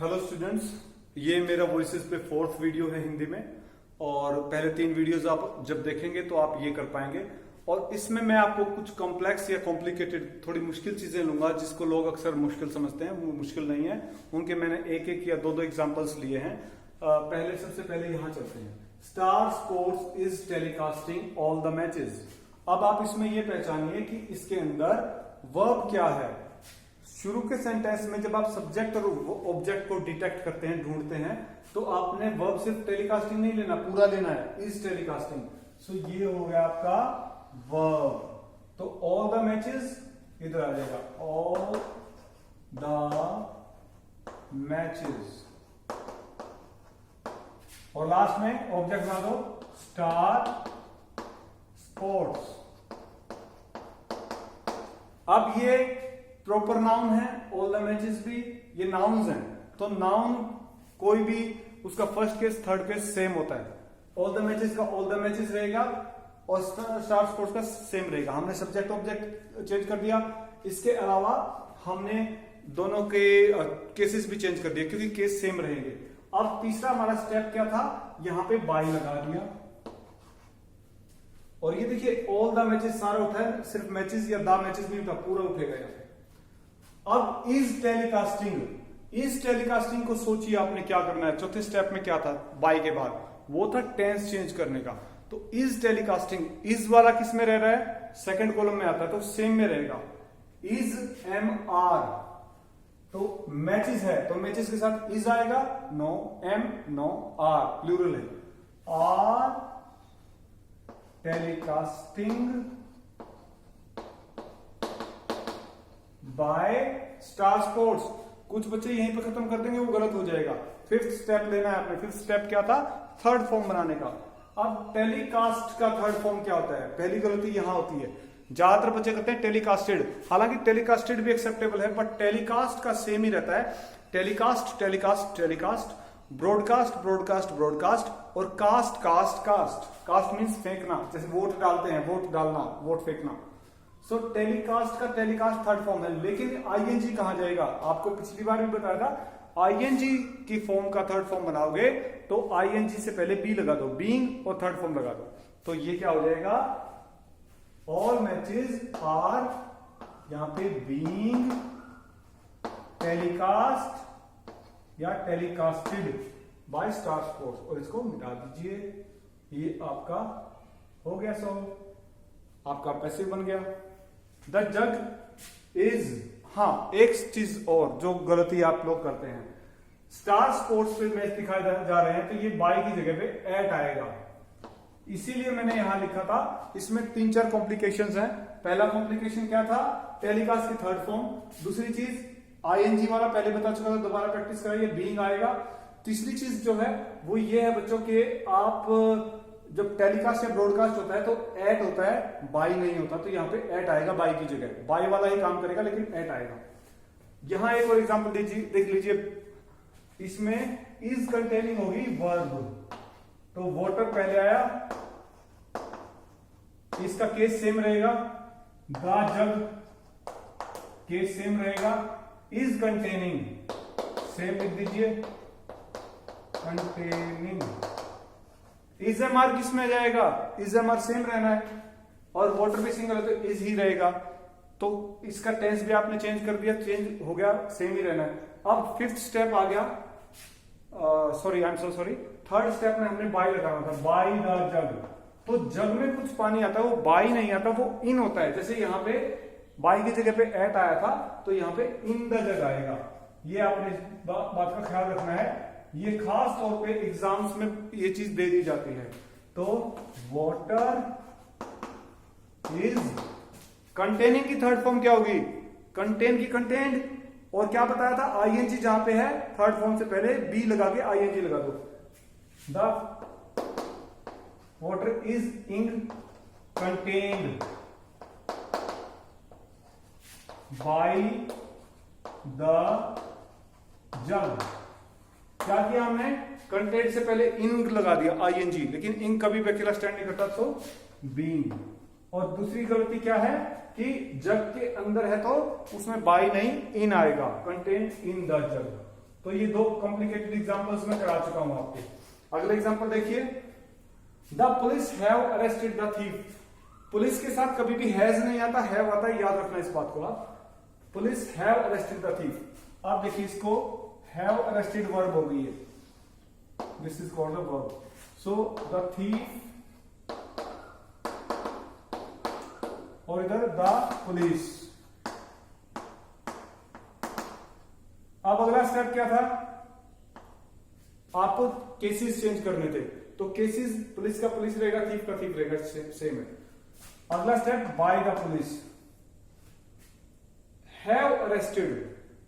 Hello students, ये मेरा voices पे फोर्थ वीडियो है हिंदी में। और पहले 3 वीडियोस आप जब देखेंगे तो आप ये कर पाएंगे। और इसमें मैं आपको कुछ कॉम्प्लेक्स या कॉम्प्लिकेटेड थोड़ी मुश्किल चीजें लूंगा जिसको लोग अक्सर मुश्किल समझते हैं। वो मुश्किल नहीं है, उनके मैंने एक एक या दो एग्जांपल्स लिए हैं। सबसे पहले यहाँ चलते हैं। Star sports is telecasting all the matches. अब आप इसमें ये पहचानिए कि इसके अंदर वर्ब क्या है। शुरू के सेंटेंस में जब आप सब्जेक्ट और ऑब्जेक्ट को डिटेक्ट करते हैं, ढूंढते हैं, तो आपने वर्ब सिर्फ टेलीकास्टिंग नहीं लेना, पूरा लेना है, इज टेलीकास्टिंग। सो ये हो गया आपका वर्ब। तो ऑल द मैचेस इधर आ जाएगा, ऑल द मैचेस। और लास्ट में ऑब्जेक्ट बना दो, स्टार स्पोर्ट्स। अब ये प्रॉपर नाउन है, ऑल द मैचेस भी ये नाउन्स हैं। तो नाउन कोई भी उसका first case third case same होता है। ऑल द मैचेस का ऑल द मैचेस रहेगा और स्टार स्पोर्ट्स का सेम रहेगा। हमने सब्जेक्ट ऑब्जेक्ट चेंज कर दिया। इसके अलावा हमने दोनों के केसेस भी चेंज कर दिए क्योंकि केस सेम रहेंगे। अब तीसरा हमारा स्टेप क्या था, यहां पे बाय लगा दिया। और ये देखिए ऑल द मैचेस सारा उठा है, सिर्फ मैचेस या द मैचेस नहीं उठा, पूरा उठेगा यहां पे। अब इज टेलीकास्टिंग को सोचिए आपने क्या करना है। चौथे स्टेप में क्या था बाय के बाद, वो था टेंस चेंज करने का। तो इज टेलीकास्टिंग, इज वाला किस में रह रहा है, सेकंड कॉलम में आता है, तो सेम में रहेगा। इज एम आर, तो मैचेस है तो मैचेस के साथ इज आएगा, no am no are, plural है। Are telecasting by Star Sports. कुछ बच्चे यहीं पे खत्म कर देंगे, वो गलत हो जाएगा। फिफ्थ स्टेप लेना है आपने। फिफ्थ स्टेप क्या था, थर्ड फॉर्म बनाने का। अब टेलीकास्ट का थर्ड फॉर्म क्या होता है, पहली गलती यहां होती है। ज्यादातर बच्चे कहते हैं टेलीकास्टेड, हालांकि टेलीकास्टेड भी एक्सेप्टेबल है, बट टेलीकास्ट का सेम ही रहता है। Telecast telecast telecast, broadcast broadcast broadcast, और cast cast cast. Cast means फेंकना, जैसे वोट डालते हैं, वोट डालना, वोट फेंकना। सो टेलीकास्ट का टेलीकास्ट थर्ड फॉर्म है। लेकिन आईएनजी कहां जाएगा, आपको पिछली बार भी बताया था। आईएनजी की फॉर्म का थर्ड फॉर्म बनाओगे तो आईएनजी से पहले बी लगा दो, बीइंग, और थर्ड फॉर्म लगा दो। तो ये क्या हो जाएगा, ऑल मैचेस आर, यहां पे बीइंग टेलीकास्ट या टेलीकास्टेड बाय स्टार स्पोर्ट्स। और इसको मिटा दीजिए, ये आपका हो गया सॉल्व, आपका पैसिव बन गया। द जग इज, हाँ एक चीज और जो गलती आप लोग करते हैं, स्टार स्पोर्ट्स पे मैच दिखाए जा रहे हैं तो ये बाय की जगह पे एट आएगा। इसीलिए मैंने यहां लिखा था। इसमें 3-4 कॉम्प्लिकेशंस हैं। पहला कॉम्प्लिकेशन क्या था, टेलीकास्ट की थर्ड फॉर्म। दूसरी चीज आईएनजी वाला पहले बता चुका था, दोबारा प्रैक्टिस कराइए, बीइंग आएगा। तीसरी चीज जो है वो ये है बच्चों के, आप जब टेलीकास्ट या ब्रॉडकास्ट होता है तो एट होता है, बाई नहीं होता। तो यहाँ पे एट आएगा बाई की जगह, बाई वाला ही काम करेगा लेकिन एट आएगा। यहां एक और एग्जांपल देख लीजिए। इसमें इज कंटेनिंग होगी वर्ब, तो वाटर पहले आया, इसका केस सेम रहेगा। द जग केस सेम रहेगा। इज कंटेनिंग सेम लिख दीजिए, कंटेनिंग। इज एम आर किस में जाएगा, इज एम आर सेम रहना है, और वाटर भी सिंगल है तो इज ही रहेगा। तो इसका टेंस भी आपने चेंज कर दिया, चेंज हो गया, सेम ही रहना है। अब फिफ्थ स्टेप आ गया, sorry I am so sorry, third step में हमने बाय लगाना था, बाय द जग। तो जग में कुछ पानी आता है, वो बाय नहीं आता, वो इन होता है। जैसे यहां पे बाय की जगह पे एट आया था तो यहां पे इन द जग आएगा। ये आपने बात का ख्याल रखना है, ये खास तौर पे एग्जाम्स में ये चीज दे दी जाती है। तो वाटर इज कंटेनिंग की थर्ड फॉर्म क्या होगी, कंटेन की कंटेन्ड। और क्या बताया था, आईएनजी जहां पे है थर्ड फॉर्म से पहले बी लगा के आईएनजी लगा दो। The water is in contained by the जग। क्या किया हमने, कंटेंट से पहले इन लगा दिया आईएनजी, लेकिन इन कभी भी अकेला स्टैंड नहीं करता, तो बीइंग। और दूसरी गलती क्या है कि जग के अंदर है तो उसमें बाय नहीं इन आएगा, कंटेन इन द जग। तो ये दो कॉम्प्लिकेटेड एग्जांपल्स मैं करा चुका हूं आपके। अगला एग्जांपल देखिए, the police have arrested the thief. Police के साथ कभी भी हैज नहीं आता, हैव आता है, याद रखना इस बात को आप। Police have arrested the thief. अब देखिए इसको हैव अरेस्टेड वर्ब हो गई है, this is called a verb. So the thief और इधर द पुलिस। अब अगला स्टेप क्या था, आपको केसेस चेंज करने थे, तो केसेस पुलिस का पुलिस रहेगा, थीफ का थीफ रहेगा, सेम है। अगला step by the police. Have arrested,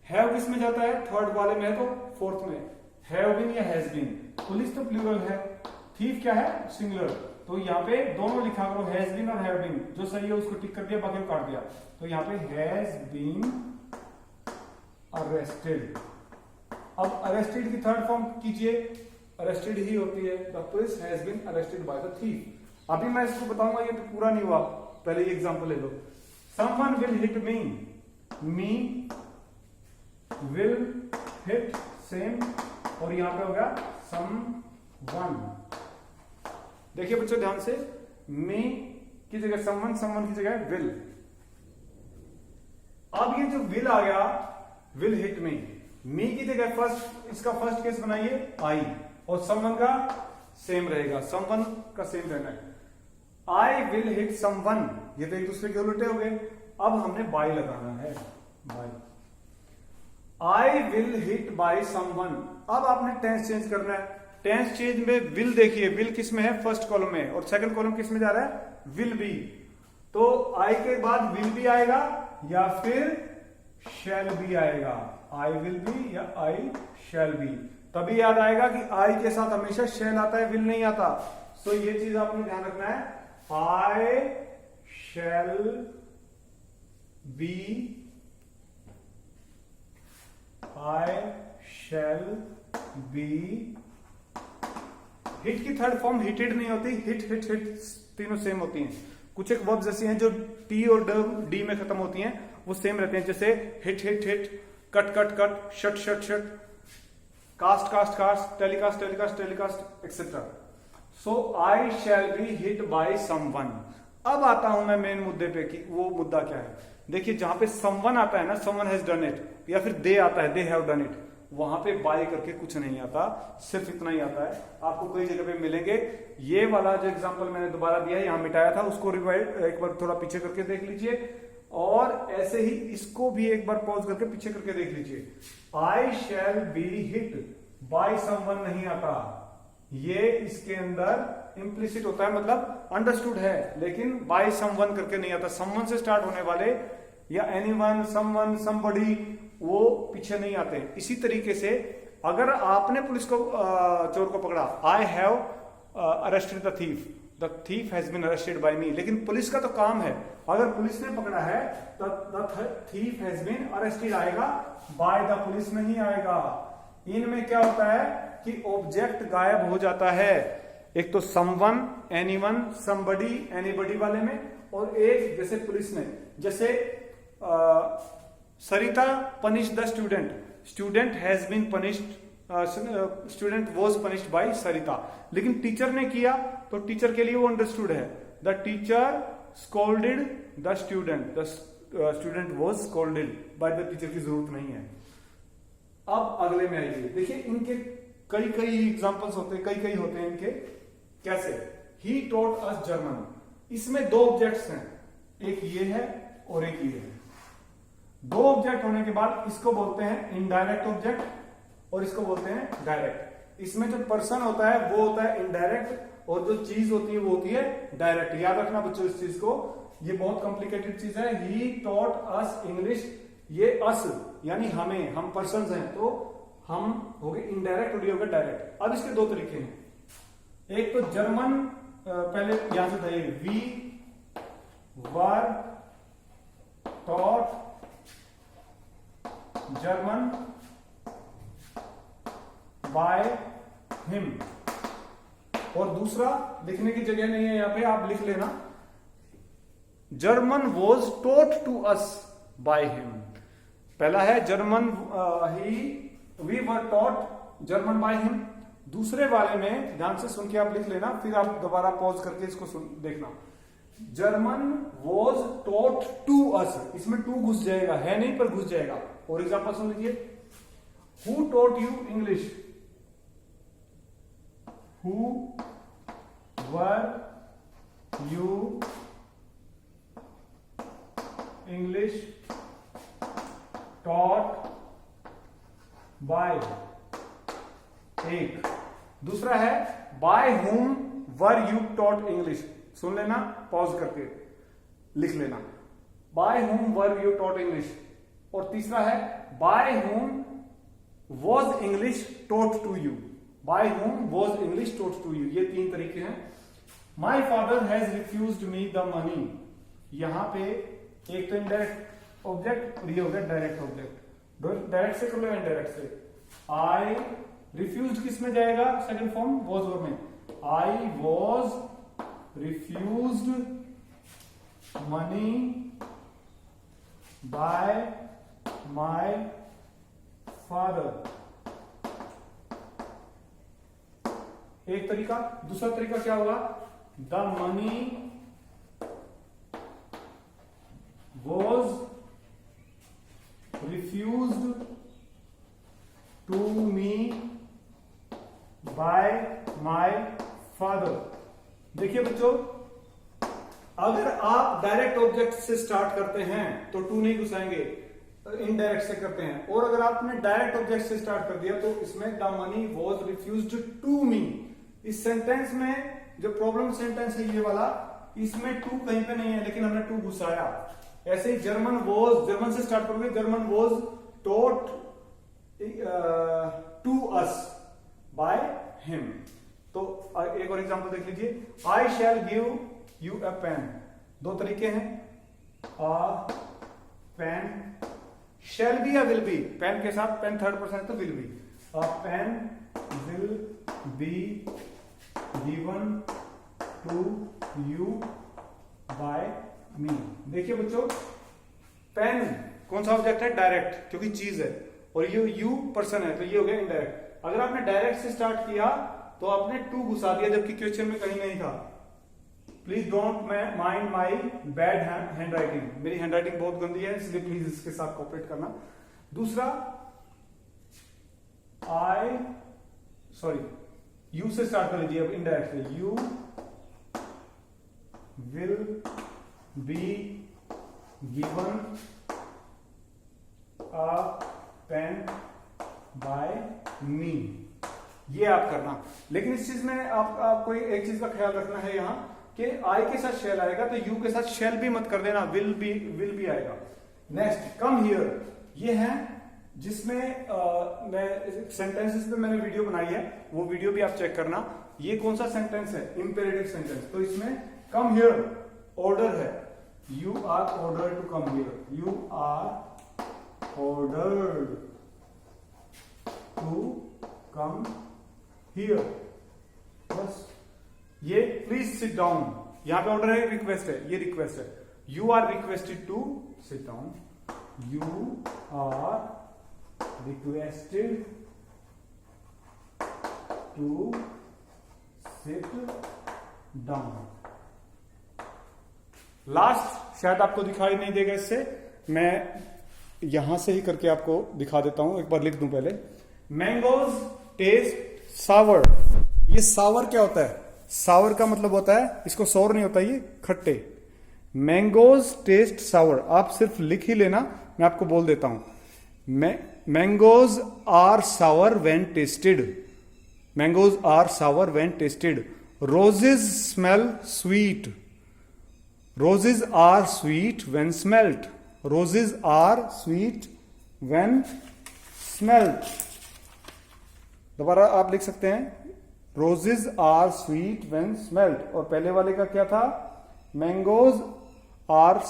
have किस में जाता है, थर्ड वाले में है तो फोर्थ में, हैव बीन या हैज बीन। पुलिस तो प्लूरल है, थीफ क्या है, सिंगुलर, तो यहाँ पे दोनों लिखा करो, हैज बीन और हैव बीन, जो सही है उसको टिक कर दिया, बाकी काट दिया। तो यहाँ पे हैज बीन अरेस्टेड। अब अरेस्टेड की थर्ड फॉर्म कीजिए, अरेस्टेड ही होती है, the police has been arrested by the thief. अभी मैं इसको बताऊंगा, ये तो पूरा नहीं हुआ, पहले ये एग्जांपल ले लो। Someone will hit me, me will hit same, और यहां पे होगा समवन। देखिए बच्चों ध्यान से, मी की जगह समवन, समवन की जगह विल। अब ये जो विल आ गया, विल हिट मी, मी की जगह फर्स्ट, इसका फर्स्ट केस बनाइए आई, और समवन का सेम रहेगा, समवन का सेम रहना है। आई विल हिट समवन, ये तो एक दूसरे के उल्टे हो गए। अब हमने बाय लगाना है, by. I will hit by someone. अब आपने टेंस चेंज करना है। टेंस चेंज में विल देखिए, विल किस में है, फर्स्ट कॉलम में, और सेकंड कॉलम किस में जा रहा है, विल बी। तो आई के बाद विल बी आएगा या फिर शैल बी आएगा, आई विल बी या आई शैल बी। तभी याद आएगा कि आई के साथ हमेशा शैल आता है, विल नहीं आता। सो ये चीज आपने ध्यान रखना है, I shall be, I shall be. Hit की थर्ड फॉर्म हिटेड नहीं होती, हिट हिट हिट तीनों सेम होती हैं। कुछ एक वर्ब्स ऐसी हैं जो टी और डी में खत्म होती हैं, वो सेम रहते हैं, जैसे hit hit hit, cut cut cut, shut shut shut, cast cast cast, telecast telecast telecast, etcetera. So I shall be hit by someone. अब आता हूं मैं मेन मुद्दे पे कि वो मुद्दा क्या है। देखिए जहां पे समवन आता है ना, समवन हैज डन इट, या फिर दे आता है, दे हैव डन इट, वहां पे बाय करके कुछ नहीं आता, सिर्फ इतना ही आता है। आपको कई जगह पे मिलेंगे। ये वाला जो एग्जांपल मैंने दोबारा दिया है, यहां मिटाया था, उसको रिवाइड एक बार थोड़ा पीछे करके देख लीजिए, और ऐसे ही इसको भी एक बार पॉज करके पीछे करके देख लीजिए। I shall be hit by someone नहीं आता, ये इसके अंदर इंप्लिसिट होता है, मतलब अंडरस्टूड है, लेकिन बाय समवन करके नहीं आता। समवन से स्टार्ट होने वाले या एनीवन, समवन, समबडी, वो पीछे नहीं आते। इसी तरीके से अगर आपने पुलिस को चोर को पकड़ा, I have arrested the thief, the thief has been arrested by me, लेकिन पुलिस का तो काम है, अगर पुलिस ने पकड़ा है तो the thief has been arrested आएगा, बाय द पुलिस नहीं आएगा। इनमें क्या होता है कि ऑब्जेक्ट गायब हो जाता है, एक तो समवन, एनीवन, समबडी, एनीबडी वाले में, और एक जैसे पुलिस ने, जैसे Sarita punish the student, student has been punished, student was punished by Sarita, लेकिन टीचर ने किया तो टीचर के लिए वो अंडरस्टूड है, the teacher scolded the student, the student was scolded by the teacher की जरूरत नहीं है। अब अगले में आइए, देखिए इनके कई कई एग्जांपल्स होते हैं, कई होते हैं इनके। कैसे, ही टॉट अस जर्मन, इसमें दो ऑब्जेक्ट्स हैं, एक ये है और एक ये है। दो ऑब्जेक्ट होने के बाद इसको बोलते हैं इनडायरेक्ट ऑब्जेक्ट और इसको बोलते हैं डायरेक्ट। इसमें जो पर्सन होता है वो होता है इनडायरेक्ट, और जो चीज होती है वो होती है डायरेक्ट। याद रखना बच्चों इस चीज को, ये बहुत कॉम्प्लिकेटेड चीज है। ही टॉट अस इंग्लिश, ये अस यानी हमें, हम पर्सन हैं, तो हम हो गए इनडायरेक्ट और ये हो गया डायरेक्ट। अब इसके दो तरीके हैं, एक तो जर्मन, पहले यहां से था ये, we were taught German by him, और दूसरा लिखने की जगह नहीं है यहां पे, आप लिख लेना, German was taught to us by him. पहला है जर्मन, ही we were taught German by him. दूसरे वाले में ध्यान से सुन के आप लिख लेना, फिर आप दोबारा पॉज करके इसको देखना। German was taught to us, इसमें टू घुस जाएगा, है नहीं पर घुस जाएगा। और एग्जाम्पल सुन लीजिए, who taught you English, who were you English taught by. एक दूसरा है by whom were you taught English, सुन लेना पॉज करके लिख लेना, bye whom were you taught English. और तीसरा है by whom was English taught to you, by whom was English taught to you. ये तीन तरीके हैं। My father has refused me the money, यहां पे एक तो इनडायरेक्ट ऑब्जेक्ट और ये हो गया डायरेक्ट ऑब्जेक्ट। डायरेक्ट से कर लो इनडायरेक्ट से। आई रिफ्यूज किस में जाएगा, सेकंड फॉर्म वॉज वर्ब में। I was refused money by my father, एक तरीका। दूसरा तरीका क्या होगा, the money was refused to me by my father। देखिए बच्चों, अगर आप डायरेक्ट ऑब्जेक्ट से स्टार्ट करते हैं तो टू नहीं घुसाएंगे, इनडायरेक्ट से करते हैं। और अगर आपने डायरेक्ट ऑब्जेक्ट से स्टार्ट कर दिया तो इसमें the money was refused to me. इस सेंटेंस में जो प्रॉब्लम सेंटेंस है ये वाला, इसमें टू कहीं पे नहीं है लेकिन हमने टू घुसाया। ऐसे ही जर्मन वॉज, जर्मन से स्टार्ट करोगे, German was taught to us by him. तो एक और एग्जांपल देख लीजिए, I shall give you a pen. दो तरीके हैं, अ पेन, शैल बी या विल बी, पेन के साथ पेन थर्ड पर्सन है तो will be. A pen will be given to you by me. देखिए बच्चों, पेन कौन सा ऑब्जेक्ट है, डायरेक्ट, क्योंकि चीज है, और ये यू पर्सन है तो ये हो गया इनडायरेक्ट। अगर आपने डायरेक्ट से स्टार्ट किया तो आपने टू घुसा दिया जबकि क्वेश्चन में कहीं नहीं था। Please don't mind my bad hand writing, मेरी हैंड राइटिंग बहुत गंदी है इसलिए प्लीज इसके साथ कोऑपरेट करना। दूसरा, आई यू से स्टार्ट कर लीजिए अब इनडायरेक्ट से, you will be given a pen by me, ये आप करना। लेकिन इस चीज में आपको एक चीज का ख्याल रखना है यहां कि आई के साथ शेल आएगा तो यू के साथ शेल भी मत कर देना, विल भी आएगा। नेक्स्ट, कम हियर, ये है जिसमें मैं सेंटेंसेस पे मैंने वीडियो बनाई है, वो वीडियो भी आप चेक करना। ये कौन सा सेंटेंस है, इंपेरेटिव सेंटेंस, तो इसमें कम हियर ऑर्डर है, you are ordered to come here, you are ordered to come here. बस ये प्लीज सिट डाउन, यहां पे ऑर्डर है, रिक्वेस्ट है, ये रिक्वेस्ट है, you are requested to sit down, you are requested to sit down. Last शायद आपको दिखाई नहीं देगा, इससे मैं यहां से ही करके आपको दिखा देता हूं, एक बार लिख दूं पहले। मैंगोज टेस्ट सावर, ये सावर क्या होता है, सावर का मतलब होता है, इसको सौर नहीं होता, ये खट्टे। मैंगोज टेस्ट सावर, आप सिर्फ लिख ही लेना, मैं आपको बोल देता हूं। Mangoes are sour when tasted, mangoes are sour when tasted. Roses smell sweet, roses are sweet when smelt, roses are sweet when smelt. दोबारा आप लिख सकते हैं, roses are sweet when smelt. और पहले वाले का क्या था, mangoes are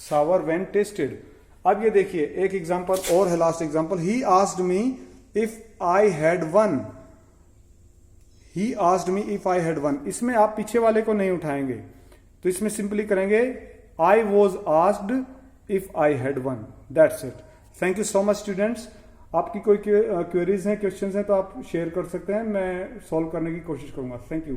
sour when tasted. अब ये देखिए एक एग्जांपल और है, last example, he asked me if I had one, he asked me if I had one. इसमें आप पीछे वाले को नहीं उठाएंगे, तो इसमें सिंपली करेंगे I was asked if I had one, that's it. Thank you so much students. आपकी कोई क्वेरीज हैं, क्वेश्चंस हैं तो आप शेयर कर सकते हैं, मैं सॉल्व करने की कोशिश करूंगा। Thank you.